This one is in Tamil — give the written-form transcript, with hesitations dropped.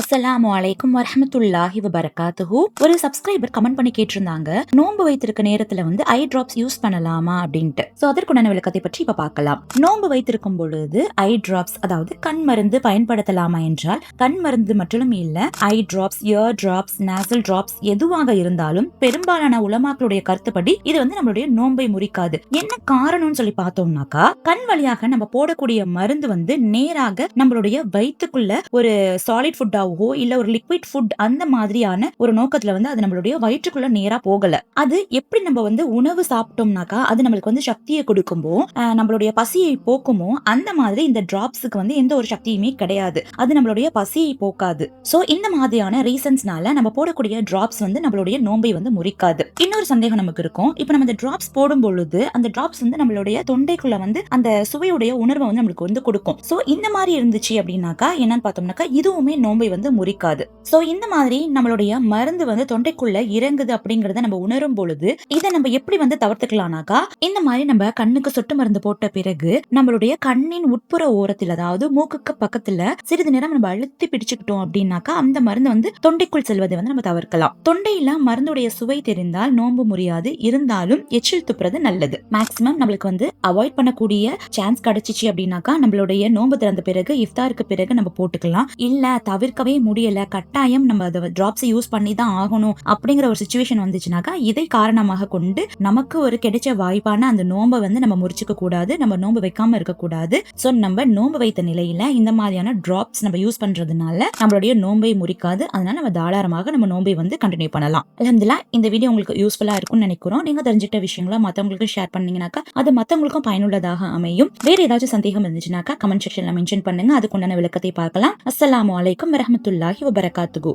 அஸ்ஸலாமு அலைக்கும் வரஹ்மத்துல்லாஹி வபரகாத்துஹு. ஒரு சப்ஸ்கிரைபர் கமெண்ட் பண்ணி கேட்டிருந்தாங்க, நோன்பு வைத்திருக்க நேரத்துல ஐ டிராப்ஸ் யூஸ் பண்ணலாமா அப்படின்ட்டு. சோ அதற்குண்டான விளக்கத்தை பற்றி இப்ப பார்க்கலாம். நோன்பு வைத்திருக்கும் பொழுது ஐ டிராப்ஸ் அதாவது கண் மருந்து பயன்படுத்தலாமா என்றால், கண் மருந்து மட்டும் இல்ல, eye drops, year drops, nasal drops எதுவாக இருந்தாலும் பெரும்பாலான உலமாக்களுடைய கருத்துப்படி இது நம்மளுடைய நோன்பை முறிக்காது. என்ன காரணம்னு சொல்லி பார்த்தோம்னாக்கா, கண் வழியாக நம்ம போடக்கூடிய மருந்து நேராக நம்மளுடைய வயிற்றுக்குள்ள ஒரு சாலிட் ஃபுட்டா இல்ல ஒரு லிக்விட் ஃபுட் அந்த மாதிரியான ஒரு நோக்கத்துல அது நம்மளுடைய வயிற்றுக்குள்ள நேரா போகல. அது எப்படி நம்ம உணவு சாப்பிட்டோம்னாக்கா அது நம்மளுக்கு சக்தியை கொடுக்கும்போ, நம்மளுடைய பசியை போக்குமோ, அந்த மாதிரி இந்த டிராப்ஸுக்கு எந்த ஒரு சக்தியுமே கிடையாது. அது நம்மளுடைய பசியை போக்காது. சோ இந்த மாதிரியான ரீசன்ஸ்னால நம்ம போடக்கூடிய டிராப்ஸ் நம்மளுடைய நோன்பை முறிக்காது. இன்னொரு சந்தேகம் நமக்கு இருக்கும், இப்ப நம்ம இந்த டிராப்ஸ் போடும் பொழுது அந்த டிராப்ஸ் நம்மளுடைய தொண்டைக்குள்ள அந்த சுவையுடைய உணர்வை நம்மளுக்கு கொடுக்கும். சோ இந்த மாதிரி இருந்துச்சு அப்படின்னாக்கா என்னன்னு பார்த்தோம்னாக்கா இதுவுமே நோன்பை முறிக்காது. சோ இந்த மாதிரி நம்மளுடைய மருந்து தொண்டைக்குள்ள இறங்குது அப்படிங்கறத நம்ம உணரும் பொழுது இதை நம்ம எப்படி தவிர்த்துக்கலாம்னாக்கா, இந்த மாதிரி நம்ம கண்ணுக்கு சொட்டு மருந்து போட்ட பிறகு நம்மளுடைய கண்ணின் உட்புற ஓரத்தில் அதாவது மூக்குக்கு பக்கத்துல சிறிது நேரம் நம்ம அழுத்தி பிடிச்சுக்கிட்டோம் அப்படின்னாக்கா அந்த மருந்து தொண்டைக்குள் செல்வதை நம்ம தவிர்க்கலாம். தொண்டையில மருந்துடைய சுவை தெரிந்தால் நோன்பு முறியாது. இருந்தாலும் எச்சில் துப்புறது நல்லது. மேக்சிமம் நம்மளுக்கு அவாய்ட் பண்ணக்கூடிய சான்ஸ் கிடைச்சிச்சு அப்படின்னாக்கா நம்மளுடைய நோன்பு திறந்த பிறகு இஃப்தாருக்கு பிறகு நம்ம போட்டுக்கலாம். இல்ல தவிர்க்கவே முடியல, கட்டாயம் நம்ம அதை டிராப்ஸ் யூஸ் பண்ணி தான் ஆகணும் அப்படிங்கிற ஒரு சிச்சுவேஷன் வந்துச்சுனாக்கா இதை காரணமாக கொண்டு நமக்கு ஒரு கிடைச்ச வாய்ப்பான அந்த நோன்பை நம்ம முறிச்சுக்க கூடாது, நம்ம நோன்பு வைக்காம இருக்க கூடாது. சோ நம்ம நோன்பு வைத்த நிலையில இந்த மாதிரியான டிராப்ஸ் நம்ம யூஸ் பண்றதுனால நம்மளுடைய நோன்பை முறிக்காது. அதனால நம்ம தாராளமாக நம்ம நோன்பை கண்டினியூ பண்ணலாம். அல்ஹம்துலில்லாஹ், இந்த வீடியோ உங்களுக்கு யூஸ்ஃபுல்லா இருக்கும்னு நினைக்கிறோம். நீங்க தெரிஞ்சுக்கிட்ட விஷயங்களை மத்தவங்களுக்கு ஷேர் பண்ணீங்கன்னாக்கா அது மத்தவங்களுக்கும் பயனுள்ளதாக அமையும். வேற ஏதாச்சும் சந்தேகம் இருந்துச்சுனாக்கா கமெண்ட் செக்ஷன்ல மென்ஷன் பண்ணுங்க, அதுக்குண்டான விளக்கத்தை பார்க்கலாம். அஸ்ஸலாமு அலைக்கும் வரஹ்மத்துல்லாஹி வபரகாத்துஹு.